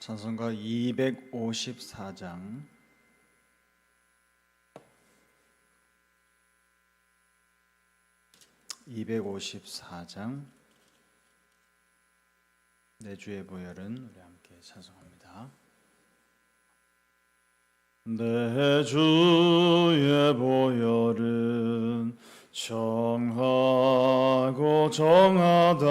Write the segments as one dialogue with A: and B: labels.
A: 찬송가 254장 내 주의 보혈은 우리 함께 찬송합니다. 내 주의 보혈은 정하고 정하다.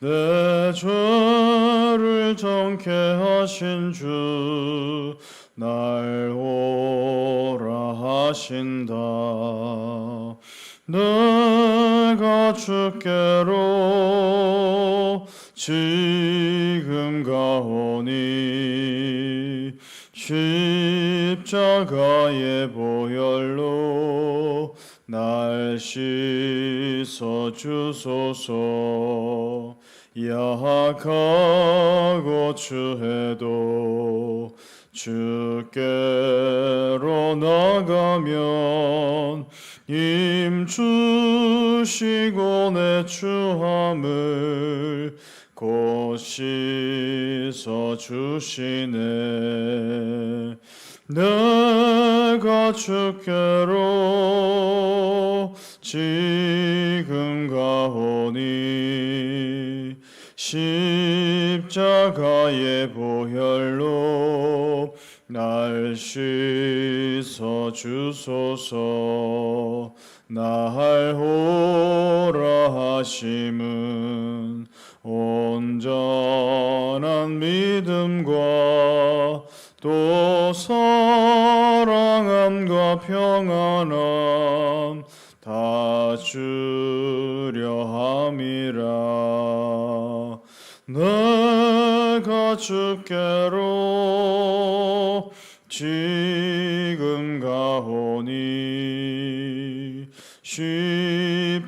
A: 내 죄를 정케 하신 주 날 오라 하신다. 내가 주께로 지금 가오니 십자가의 보혈로 날 씻어 주소서. 약하고 추해도 주께로 나가면 힘 주시고 내 추함을 곧 씻어 주시네. 내가 주께로 지금 가오니 십자가의 보혈로 날 씻어 주소서. 날 오라 하심은 온전한 믿음과 또 사랑함과 평안함 다 주려 함이라. 내가 주께로 지금 가오니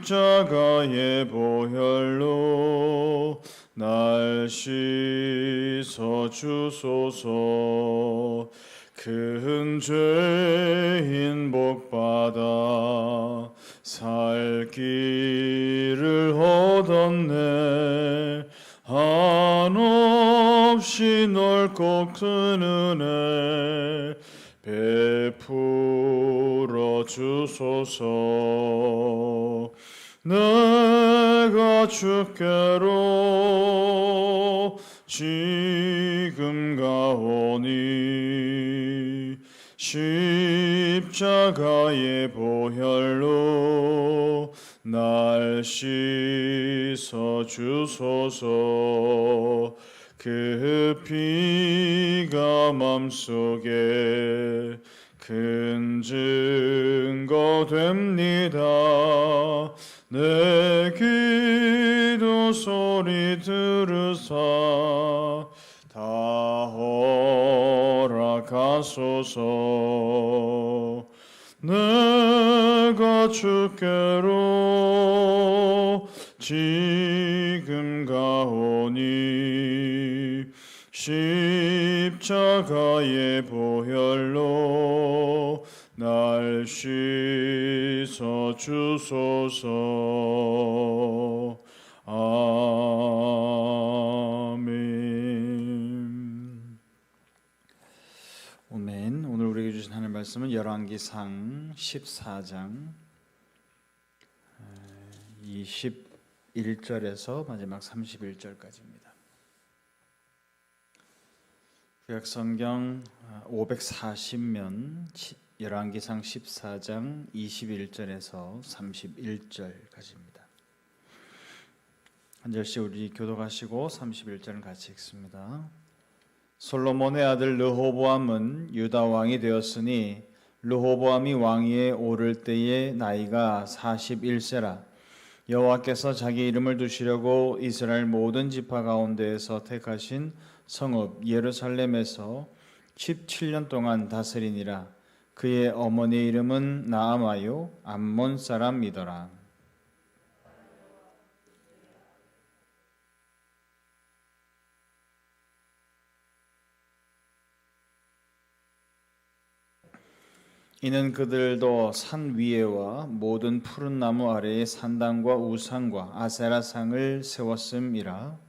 A: 십자가의 보혈로 날 씻어 주소서. 큰 죄인 복받아 살 길을 얻었네. 한없이 넓고 큰 은혜 베풀어 주소서. 내가 주께로 지금 가오니 십자가의 보혈로 날 씻어 주소서. 그 피가 맘속에 큰 증거 됩니다. 내 기도 소리 들으사 다 허락하소서. 내가 주께로 지금 가오니 십자가의 보혈로 날 씻어 주소서. 아멘. 아멘. 오늘 우리에게 주신 하나님의 말씀은 열왕기상 14장 21절에서 마지막 31절까지입니다. 구약성경 540면 열왕기상 14장 21절에서 31절까지입니다. 한 절씩 우리 교독하시고 31절은 같이 읽습니다. 솔로몬의 아들 르호보암은 유다 왕이 되었으니 르호보암이 왕위에 오를 때의 나이가 41세라. 여호와께서 자기 이름을 두시려고 이스라엘 모든 지파 가운데에서 택하신 성읍 예루살렘에서 17년 동안 다스리니라. 그의 어머니의 이름은 나아마요 암몬 사람이더라. 이는 그들도 산 위에와 모든 푸른 나무 아래에 산당과 우상과 아세라상을 세웠음이라.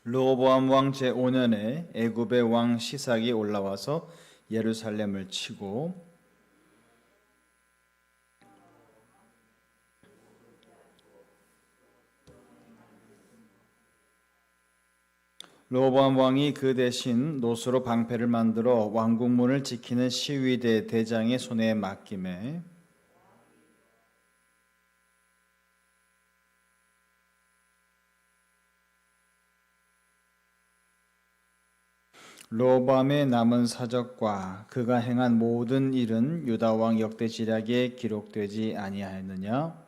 A: 르호보암 왕 제5년에 애굽의 왕 시삭이 올라와서 예루살렘을 치고 르호보암 왕이 그 대신 노수로 방패를 만들어 왕궁문을 지키는 시위대 대장의 손에 맡김에 르호보암의 남은 사적과 그가 행한 모든 일은 유다 왕 역대지략에 기록되지 아니하였느냐?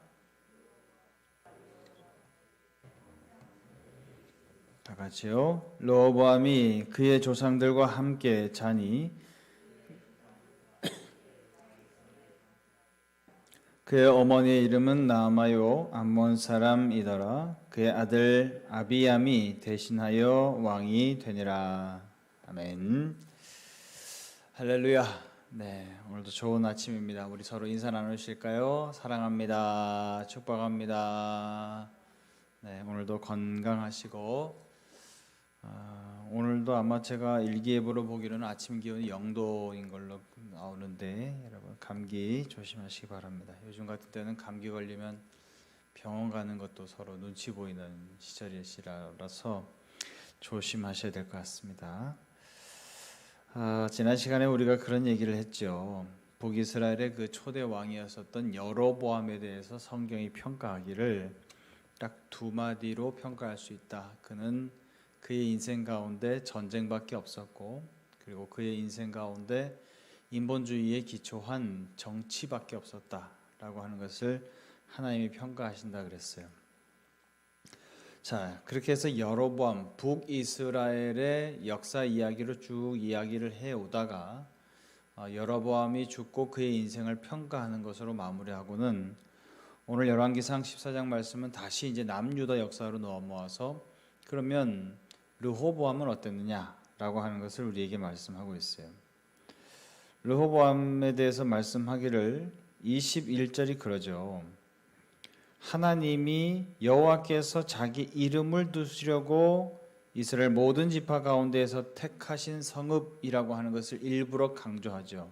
A: 다 같이요. 르호보암이 그의 조상들과 함께 자니 그의 어머니의 이름은 나아마요 암몬 사람이더라. 그의 아들 아비암이 대신하여 왕이 되니라. 아멘. 할렐루야. 네, 오늘도 좋은 아침입니다. 우리 서로 인사 나누실까요? 사랑합니다. 축복합니다. 네, 오늘도 건강하시고 오늘도 아마 제가 일기예보로 보기로는 아침 기온이 0도인 걸로 나오는데 여러분 감기 조심하시기 바랍니다. 요즘 같은 때는 감기 걸리면 병원 가는 것도 서로 눈치 보이는 시절이라서 조심하셔야 될 것 같습니다. 지난 시간에 우리가 그런 얘기를 했죠. 북이스라엘의 그 초대 왕이었었던 여로보암에 대해서 성경이 평가하기를 딱 두 마디로 평가할 수 있다. 그는 그의 인생 가운데 전쟁밖에 없었고, 그리고 그의 인생 가운데 인본주의에 기초한 정치밖에 없었다라고 하는 것을 하나님이 평가하신다 그랬어요. 자, 그렇게 해서 여로보암 북이스라엘의 역사 이야기로 쭉 이야기를 해 오다가 여로보암이 죽고 그의 인생을 평가하는 것으로 마무리하고는 오늘 열왕기상 14장 말씀은 다시 이제 남유다 역사로 넘어와서 그러면 르호보암은 어땠느냐라고 하는 것을 우리에게 말씀하고 있어요. 르호보암에 대해서 말씀하기를 21절이 그러죠. 하나님이 여호와께서 자기 이름을 두시려고 이스라엘 모든 지파 가운데에서 택하신 성읍이라고 하는 것을 일부러 강조하죠.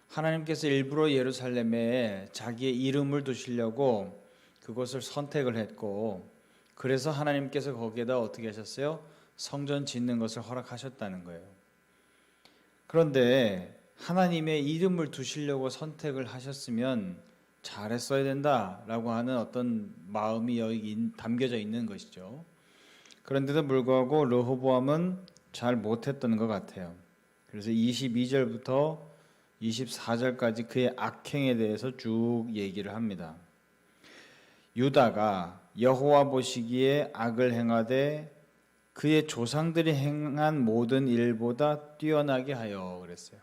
A: 하나님께서 일부러 예루살렘에 자기의 이름을 두시려고 그곳을 선택을 했고, 그래서 하나님께서 거기에다 어떻게 하셨어요? 성전 짓는 것을 허락하셨다는 거예요. 그런데 하나님의 이름을 두시려고 선택을 하셨으면 잘했어야 된다라고 하는 어떤 마음이 여기 담겨져 있는 것이죠. 그런데도 불구하고 르호보암은 잘 못했던 것 같아요. 그래서 22절부터 24절까지 그의 악행에 대해서 쭉 얘기를 합니다. 유다가 여호와 보시기에 악을 행하되 그의 조상들이 행한 모든 일보다 뛰어나게 하여 그랬어요.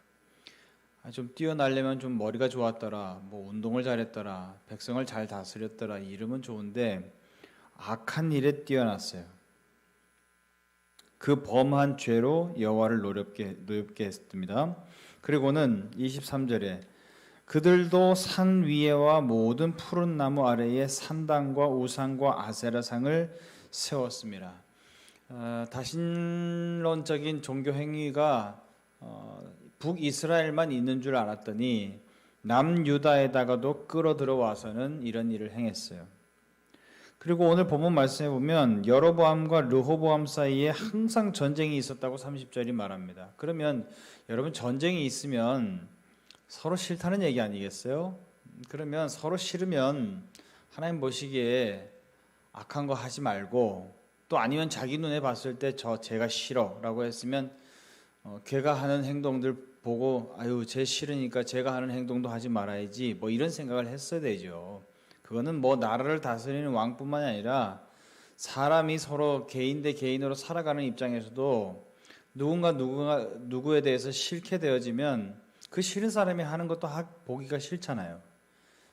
A: 좀 뛰어나려면 좀 머리가 좋았더라, 뭐 운동을 잘했더라, 백성을 잘 다스렸더라, 이름은 좋은데 악한 일에 뛰어났어요. 그 범한 죄로 여호와를 노엽게 했습니다. 그리고는 23절에 그들도 산 위에와 모든 푸른 나무 아래에 산당과 우상과 아세라상을 세웠습니다. 다신론적인 종교 행위가 북이스라엘만 있는 줄 알았더니 남유다에다가도 끌어들어와서는 이런 일을 행했어요. 그리고 오늘 본문 말씀해 보면 여로보암과 르호보암 사이에 항상 전쟁이 있었다고 30절이 말합니다. 그러면 여러분 전쟁이 있으면 서로 싫다는 얘기 아니겠어요? 그러면 서로 싫으면 하나님 보시기에 악한 거 하지 말고, 또 아니면 자기 눈에 봤을 때 제가 싫어라고 했으면 걔가 하는 행동들 보고 아유 쟤 싫으니까 제가 하는 행동도 하지 말아야지, 뭐 이런 생각을 했어야 되죠. 그거는 뭐 나라를 다스리는 왕뿐만이 아니라 사람이 서로 개인 대 개인으로 살아가는 입장에서도 누구에 대해서 싫게 되어지면 그 싫은 사람이 하는 것도 보기가 싫잖아요.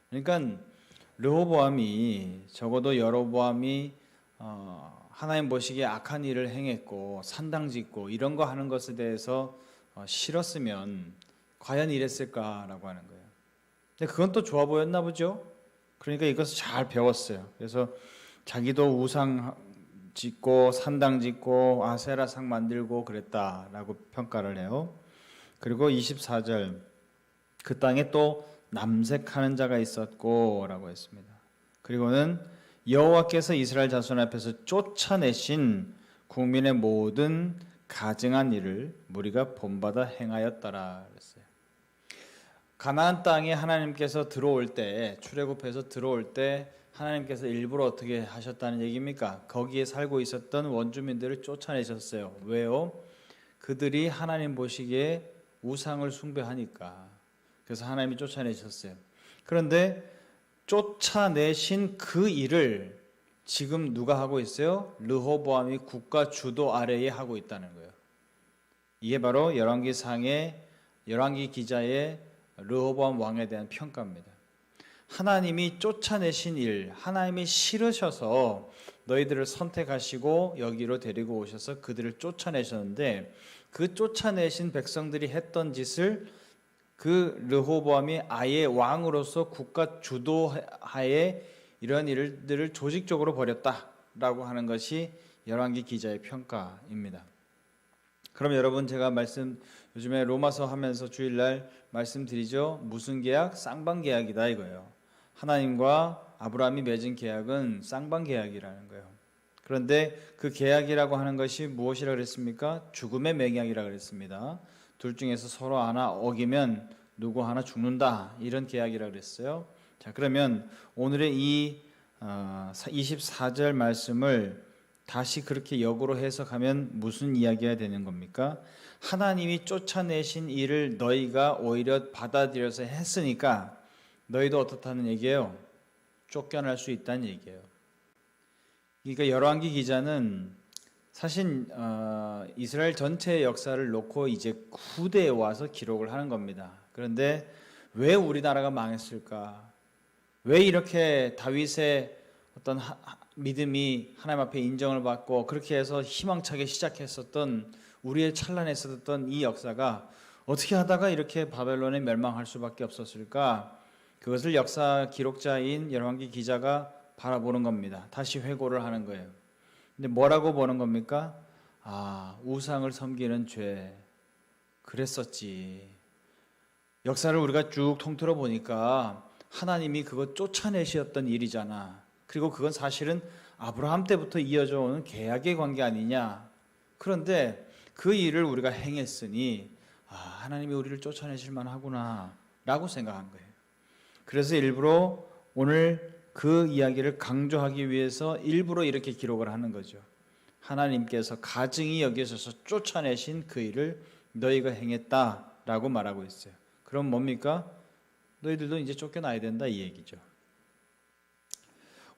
A: 그러니까 르호보암이 적어도 여로보암이 하나님 보시기에 악한 일을 행했고 산당 짓고 이런 거 하는 것에 대해서 싫었으면 과연 이랬을까라고 하는 거예요. 근데 그건 또 좋아 보였나 보죠. 그러니까 이것을 잘 배웠어요. 그래서 자기도 우상 짓고 산당 짓고 아세라상 만들고 그랬다라고 평가를 해요. 그리고 24절 그 땅에 또 남색하는 자가 있었고라고 했습니다. 그리고는 여호와께서 이스라엘 자손 앞에서 쫓아내신 국민의 모든 가증한 일을 무리가 본받아 행하였더라 그랬어요. 가나안 땅에 하나님께서 들어올 때, 출애굽해서 들어올 때 하나님께서 일부러 어떻게 하셨다는 얘기입니까? 거기에 살고 있었던 원주민들을 쫓아내셨어요. 왜요? 그들이 하나님 보시기에 우상을 숭배하니까. 그래서 하나님이 쫓아내셨어요. 그런데 쫓아내신 그 일을 지금 누가 하고 있어요? 르호보암이 국가 주도 아래에 하고 있다는 거예요. 이게 바로 열왕기 기자의 르호보암 왕에 대한 평가입니다. 하나님이 쫓아내신 일, 하나님이 싫으셔서 너희들을 선택하시고 여기로 데리고 오셔서 그들을 쫓아내셨는데 그 쫓아내신 백성들이 했던 짓을 그 르호보암이 아예 왕으로서 국가 주도하에 이런 일들을 조직적으로 벌였다라고 하는 것이 열왕기 기자의 평가입니다. 그럼 여러분 제가 요즘에 로마서 하면서 주일날 말씀드리죠. 무슨 계약? 쌍방 계약이다 이거예요. 하나님과 아브라함이 맺은 계약은 쌍방 계약이라는 거예요. 그런데 그 계약이라고 하는 것이 무엇이라 그랬습니까? 죽음의 맹약이라 그랬습니다. 둘 중에서 서로 하나 어기면 누구 하나 죽는다 이런 계약이라 그랬어요. 자, 그러면 오늘의 이 24절 말씀을 다시 그렇게 역으로 해석하면 무슨 이야기가 되는 겁니까? 하나님이 쫓아내신 일을 너희가 오히려 받아들여서 했으니까 너희도 어떻다는 얘기예요? 쫓겨날 수 있다는 얘기예요. 그러니까 열왕기 기자는 사실 이스라엘 전체의 역사를 놓고 이제 후대에 와서 기록을 하는 겁니다. 그런데 왜 우리나라가 망했을까? 왜 이렇게 다윗의 어떤 믿음이 하나님 앞에 인정을 받고 그렇게 해서 희망차게 시작했었던 우리의 찬란했었던 이 역사가 어떻게 하다가 이렇게 바벨론에 멸망할 수밖에 없었을까? 그것을 역사 기록자인 열왕기 기자가 바라보는 겁니다. 다시 회고를 하는 거예요. 근데 뭐라고 보는 겁니까? 우상을 섬기는 죄. 그랬었지. 역사를 우리가 쭉 통틀어 보니까 하나님이 그거 쫓아내셨던 일이잖아. 그리고 그건 사실은 아브라함 때부터 이어져 오는 계약의 관계 아니냐. 그런데 그 일을 우리가 행했으니 하나님이 우리를 쫓아내실 만하구나 라고 생각한 거예요. 그래서 일부러 오늘 그 이야기를 강조하기 위해서 일부러 이렇게 기록을 하는 거죠. 하나님께서 가증히 여기셔서 쫓아내신 그 일을 너희가 행했다라고 말하고 있어요. 그럼 뭡니까? 너희들도 이제 쫓겨나야 된다 이 얘기죠.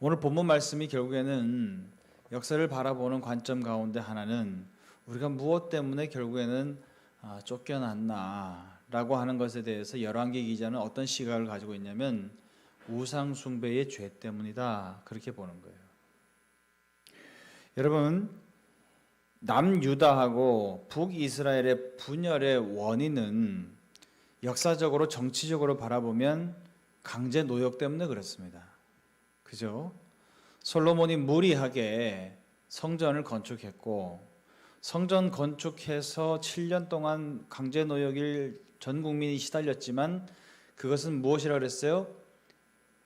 A: 오늘 본문 말씀이 결국에는 역사를 바라보는 관점 가운데 하나는 우리가 무엇 때문에 결국에는 쫓겨났나라고 하는 것에 대해서 열왕기 기자는 어떤 시각을 가지고 있냐면 우상 숭배의 죄 때문이다 그렇게 보는 거예요. 여러분 남유다하고 북이스라엘의 분열의 원인은 역사적으로 정치적으로 바라보면 강제 노역 때문에 그렇습니다. 그죠? 솔로몬이 무리하게 성전을 건축했고 성전 건축해서 7년 동안 강제 노역을 전 국민이 시달렸지만 그것은 무엇이라 그랬어요?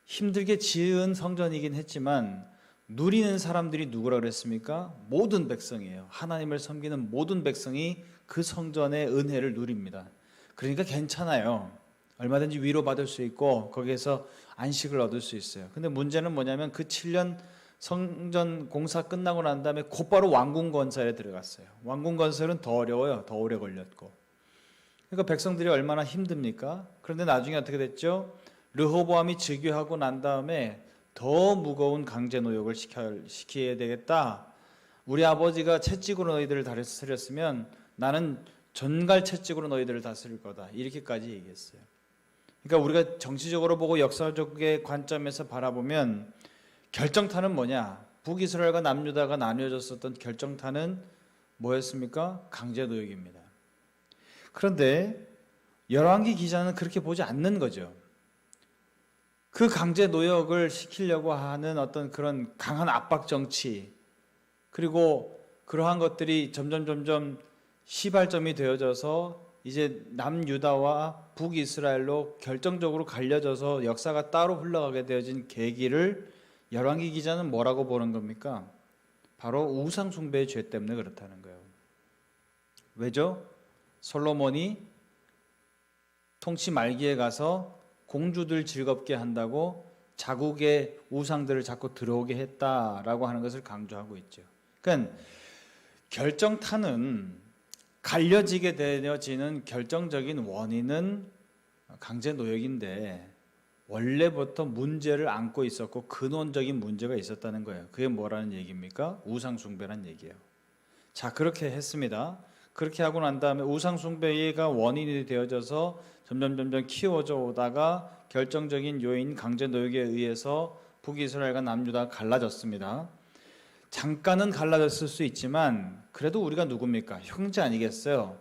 A: 힘들게 지은 성전이긴 했지만 누리는 사람들이 누구라 그랬습니까? 모든 백성이에요. 하나님을 섬기는 모든 백성이 그 성전의 은혜를 누립니다. 그러니까 괜찮아요. 얼마든지 위로받을 수 있고 거기에서 안식을 얻을 수 있어요. 근데 문제는 뭐냐면 그 7년 성전 공사 끝나고 난 다음에 곧바로 왕궁 건설에 들어갔어요. 왕궁 건설은 더 어려워요. 더 오래 걸렸고. 그러니까 백성들이 얼마나 힘듭니까? 그런데 나중에 어떻게 됐죠? 르호보암이 즉위하고 난 다음에 더 무거운 강제 노역을 시켜야 되겠다. 우리 아버지가 채찍으로 너희들을 다스렸으면 나는 전갈 채찍으로 너희들을 다스릴 거다. 이렇게까지 얘기했어요. 그러니까 우리가 정치적으로 보고 역사적의 관점에서 바라보면 결정타는 뭐냐? 북이스라엘과 남유다가 나뉘어졌었던 결정타는 뭐였습니까? 강제 노역입니다. 그런데 열왕기 기자는 그렇게 보지 않는 거죠. 그 강제 노역을 시키려고 하는 어떤 그런 강한 압박 정치, 그리고 그러한 것들이 점점 시발점이 되어져서 이제 남유다와 북이스라엘로 결정적으로 갈려져서 역사가 따로 흘러가게 되어진 계기를 열왕기 기자는 뭐라고 보는 겁니까? 바로 우상 숭배의 죄 때문에 그렇다는 거예요. 왜죠? 솔로몬이 통치 말기에 가서 공주들 즐겁게 한다고 자국의 우상들을 자꾸 들어오게 했다라고 하는 것을 강조하고 있죠. 그러니까 결정타는 갈려지게 되어지는 결정적인 원인은 강제 노역인데 원래부터 문제를 안고 있었고 근원적인 문제가 있었다는 거예요. 그게 뭐라는 얘기입니까? 우상 숭배란 얘기예요. 자, 그렇게 했습니다. 그렇게 하고 난 다음에 우상 숭배가 원인이 되어져서 점점 키워져 오다가 결정적인 요인 강제 노역에 의해서 북이스라엘과 남유다가 갈라졌습니다. 잠깐은 갈라졌을 수 있지만 그래도 우리가 누굽니까? 형제 아니겠어요?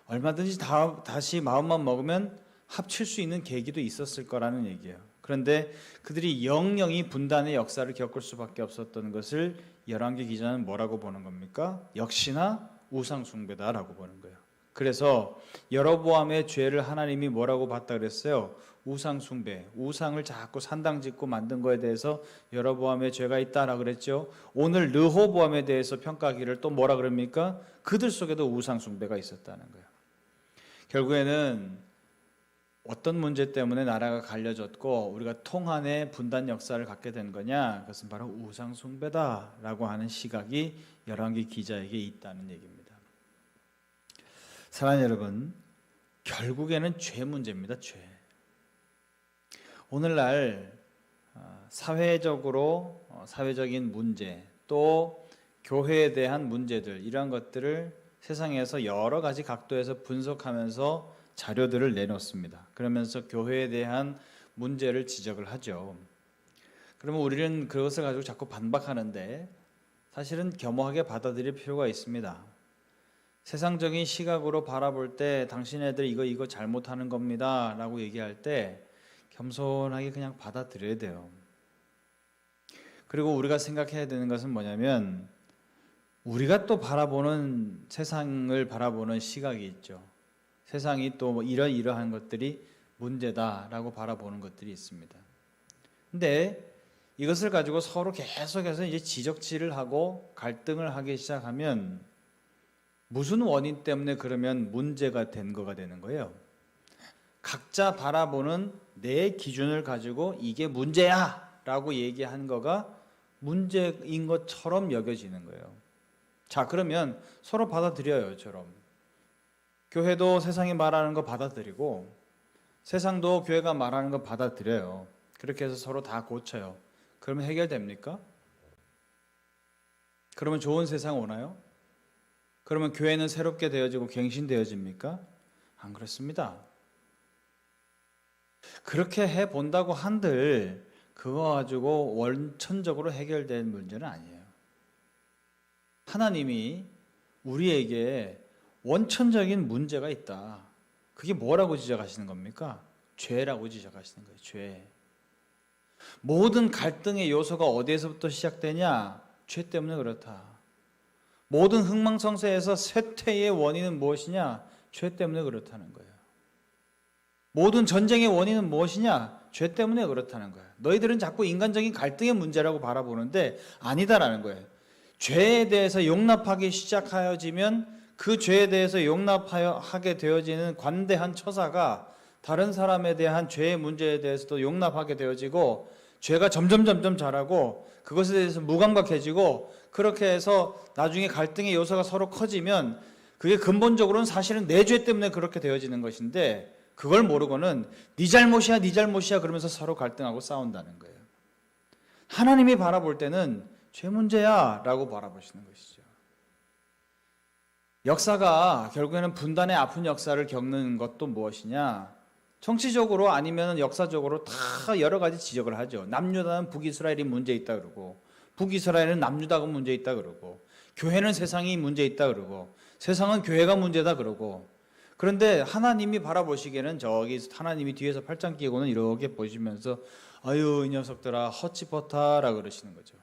A: 얼마든지 다시 마음만 먹으면 합칠 수 있는 계기도 있었을 거라는 얘기예요. 그런데 그들이 영영이 분단의 역사를 겪을 수밖에 없었던 것을 열왕기 기자는 뭐라고 보는 겁니까? 역시나 우상 숭배다라고 보는 거예요. 그래서 여로보암의 죄를 하나님이 뭐라고 봤다 그랬어요? 우상 숭배, 우상을 자꾸 산당 짓고 만든 거에 대해서 여로보암의 죄가 있다라고 그랬죠. 오늘 르호보암에 대해서 평가하기를 또 뭐라 그럽니까? 그들 속에도 우상 숭배가 있었다는 거예요. 결국에는 어떤 문제 때문에 나라가 갈려졌고 우리가 통한의 분단 역사를 갖게 된 거냐? 그것은 바로 우상 숭배다라고 하는 시각이 열왕기 기자에게 있다는 얘기입니다. 사랑하는 여러분, 결국에는 죄 문제입니다. 죄. 오늘날 사회적인 문제 또 교회에 대한 문제들 이러한 것들을 세상에서 여러 가지 각도에서 분석하면서 자료들을 내놓습니다. 그러면서 교회에 대한 문제를 지적을 하죠. 그러면 우리는 그것을 가지고 자꾸 반박하는데 사실은 겸허하게 받아들일 필요가 있습니다. 세상적인 시각으로 바라볼 때 당신네들 이거 잘못하는 겁니다 라고 얘기할 때 겸손하게 그냥 받아들여야 돼요. 그리고 우리가 생각해야 되는 것은 뭐냐면 우리가 또 바라보는 세상을 바라보는 시각이 있죠. 세상이 또 이러한 것들이 문제다라고 바라보는 것들이 있습니다. 근데 이것을 가지고 서로 계속해서 이제 지적질을 하고 갈등을 하기 시작하면 무슨 원인 때문에 그러면 문제가 된 거가 되는 거예요. 각자 바라보는 내 기준을 가지고 이게 문제야 라고 얘기한 거가 문제인 것처럼 여겨지는 거예요. 자, 그러면 서로 받아들여요. 처럼 교회도 세상이 말하는 거 받아들이고 세상도 교회가 말하는 거 받아들여요. 그렇게 해서 서로 다 고쳐요. 그러면 해결됩니까? 그러면 좋은 세상 오나요? 그러면 교회는 새롭게 되어지고 갱신되어집니까? 안 그렇습니다. 그렇게 해본다고 한들 그거 가지고 원천적으로 해결된 문제는 아니에요. 하나님이 우리에게 원천적인 문제가 있다. 그게 뭐라고 지적하시는 겁니까? 죄라고 지적하시는 거예요. 죄. 모든 갈등의 요소가 어디에서부터 시작되냐? 죄 때문에 그렇다. 모든 흥망성쇠에서 쇠퇴의 원인은 무엇이냐? 죄 때문에 그렇다는 거예요. 모든 전쟁의 원인은 무엇이냐? 죄 때문에 그렇다는 거예요. 너희들은 자꾸 인간적인 갈등의 문제라고 바라보는데 아니다라는 거예요. 죄에 대해서 용납하기 시작하여지면 그 죄에 대해서 용납하게 되어지는 관대한 처사가 다른 사람에 대한 죄의 문제에 대해서도 용납하게 되어지고 죄가 점점 자라고 그것에 대해서 무감각해지고 그렇게 해서 나중에 갈등의 요소가 서로 커지면 그게 근본적으로는 사실은 내 죄 때문에 그렇게 되어지는 것인데 그걸 모르고는 네 잘못이야 그러면서 서로 갈등하고 싸운다는 거예요. 하나님이 바라볼 때는 죄 문제야 라고 바라보시는 것이죠. 역사가 결국에는 분단의 아픈 역사를 겪는 것도 무엇이냐? 정치적으로 아니면 역사적으로 다 여러 가지 지적을 하죠. 남유다는 북이스라엘이 문제 있다 그러고 북이스라엘은 남유다가 문제 있다 그러고 교회는 세상이 문제 있다 그러고 세상은 교회가 문제다 그러고 그런데 하나님이 바라보시기에는 저기 하나님이 뒤에서 팔짱 끼고는 이렇게 보시면서 아유 이 녀석들아 헛짚었다라 그러시는 거죠.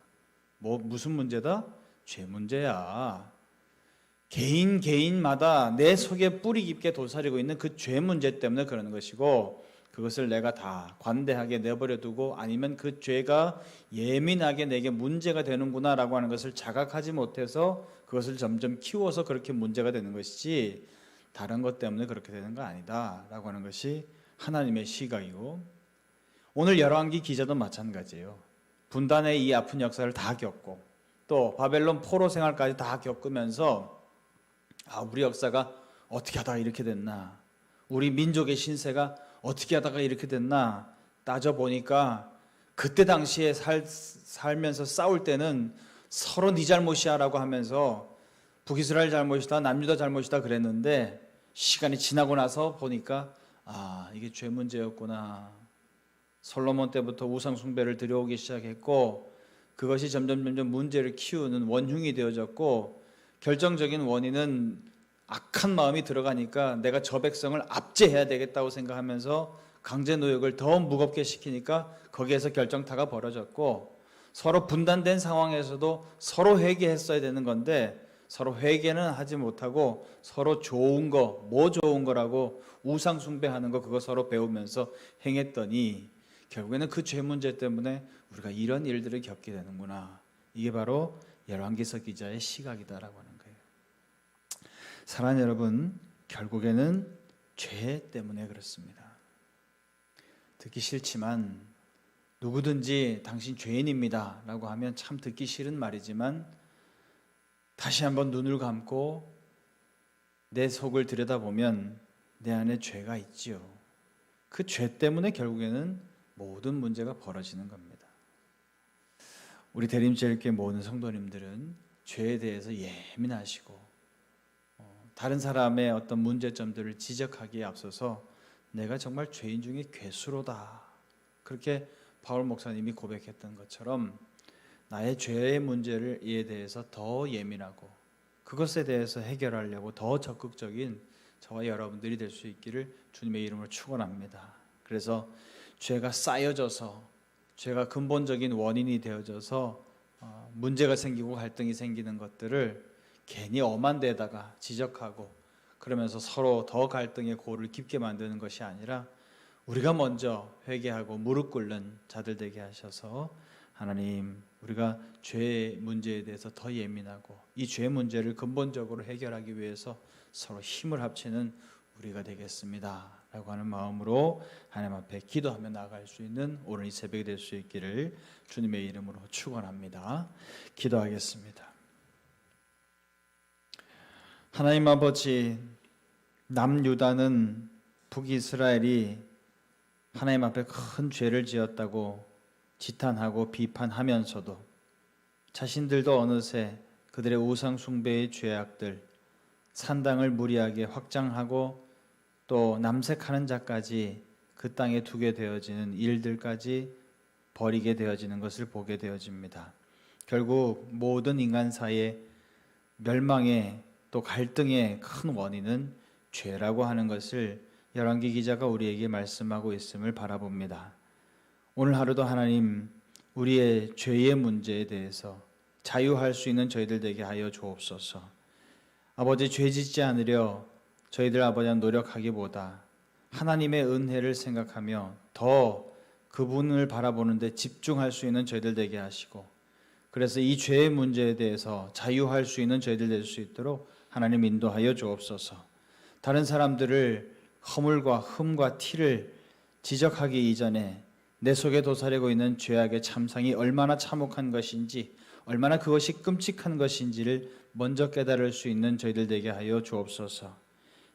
A: 뭐 무슨 문제다? 죄 문제야. 개인마다 내 속에 뿌리 깊게 도사리고 있는 그 죄 문제 때문에 그러는 것이고, 그것을 내가 다 관대하게 내버려 두고 아니면 그 죄가 예민하게 내게 문제가 되는구나라고 하는 것을 자각하지 못해서 그것을 점점 키워서 그렇게 문제가 되는 것이지, 다른 것 때문에 그렇게 되는 거 아니다라고 하는 것이 하나님의 시각이고, 오늘 열왕기 기자도 마찬가지예요. 분단의 이 아픈 역사를 다 겪고 또 바벨론 포로 생활까지 다 겪으면서 우리 역사가 어떻게 하다가 이렇게 됐나, 우리 민족의 신세가 어떻게 하다가 이렇게 됐나 따져보니까, 그때 당시에 살면서 싸울 때는 서로 네 잘못이야 라고 하면서 북이스라엘 잘못이다, 남유다 잘못이다 그랬는데, 시간이 지나고 나서 보니까 이게 죄 문제였구나. 솔로몬 때부터 우상 숭배를 들여오기 시작했고, 그것이 점점 문제를 키우는 원흉이 되어졌고, 결정적인 원인은 악한 마음이 들어가니까 내가 저 백성을 압제해야 되겠다고 생각하면서 강제 노역을 더 무겁게 시키니까 거기에서 결정타가 벌어졌고, 서로 분단된 상황에서도 서로 회개했어야 되는 건데 서로 회개는 하지 못하고 서로 좋은 거, 뭐 좋은 거라고 우상 숭배하는 거 그거 서로 배우면서 행했더니 결국에는 그 죄 문제 때문에 우리가 이런 일들을 겪게 되는구나. 이게 바로 열왕기서 기자의 시각이다라고 하는 거예요. 사랑하는 여러분, 결국에는 죄 때문에 그렇습니다. 듣기 싫지만, 누구든지 당신 죄인입니다 라고 하면 참 듣기 싫은 말이지만, 다시 한번 눈을 감고 내 속을 들여다보면 내 안에 죄가 있지요. 그 죄 때문에 결국에는 모든 문제가 벌어지는 겁니다. 우리 대림제일교회 모든 성도님들은 죄에 대해서 예민하시고 다른 사람의 어떤 문제점들을 지적하기에 앞서서 내가 정말 죄인 중에 괴수로다, 그렇게 바울 목사님이 고백했던 것처럼 나의 죄의 문제에 대해서 더 예민하고 그것에 대해서 해결하려고 더 적극적인 저와 여러분들이 될 수 있기를 주님의 이름으로 축원합니다. 그래서 죄가 쌓여져서, 죄가 근본적인 원인이 되어져서 문제가 생기고 갈등이 생기는 것들을 괜히 엄한 데다가 지적하고 그러면서 서로 더 갈등의 골을 깊게 만드는 것이 아니라, 우리가 먼저 회개하고 무릎 꿇는 자들 되게 하셔서 하나님, 우리가 죄의 문제에 대해서 더 예민하고 이 죄 문제를 근본적으로 해결하기 위해서 서로 힘을 합치는 우리가 되겠습니다 라고 하는 마음으로 하나님 앞에 기도하며 나아갈 수 있는 오늘 이 새벽이 될 수 있기를 주님의 이름으로 축원합니다. 기도하겠습니다. 하나님 아버지, 남유다는 북이스라엘이 하나님 앞에 큰 죄를 지었다고 지탄하고 비판하면서도 자신들도 어느새 그들의 우상 숭배의 죄악들, 산당을 무리하게 확장하고 또 남색하는 자까지 그 땅에 두게 되어지는 일들까지 벌이게 되어지는 것을 보게 되어집니다. 결국 모든 인간사의 멸망의 또 갈등의 큰 원인은 죄라고 하는 것을 열왕기 기자가 우리에게 말씀하고 있음을 바라봅니다. 오늘 하루도 하나님, 우리의 죄의 문제에 대해서 자유할 수 있는 저희들 되게 하여 주옵소서. 아버지, 죄 짓지 않으려 저희들 아버지 노력하기보다 하나님의 은혜를 생각하며 더 그분을 바라보는데 집중할 수 있는 저희들 되게 하시고, 그래서 이 죄의 문제에 대해서 자유할 수 있는 저희들 될 수 있도록 하나님 인도하여 주옵소서. 다른 사람들을 허물과 흠과 티를 지적하기 이전에 내 속에 도사리고 있는 죄악의 참상이 얼마나 참혹한 것인지, 얼마나 그것이 끔찍한 것인지를 먼저 깨달을 수 있는 저희들 되게 하여 주옵소서.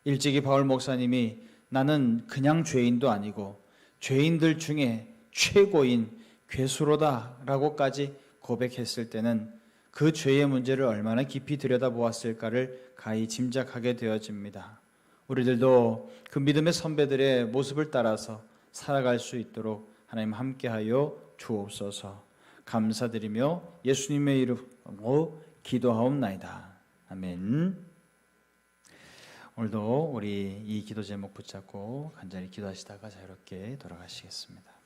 A: 일찍이 바울 목사님이 나는 그냥 죄인도 아니고 죄인들 중에 최고인 괴수로다 라고까지 고백했을 때는 그 죄의 문제를 얼마나 깊이 들여다보았을까를 가히 짐작하게 되어집니다. 우리들도 그 믿음의 선배들의 모습을 따라서 살아갈 수 있도록 하나님 함께하여 주옵소서. 감사드리며 예수님의 이름으로 기도하옵나이다. 아멘. 오늘도 우리 이 기도 제목 붙잡고 간절히 기도하시다가 자유롭게 돌아가시겠습니다.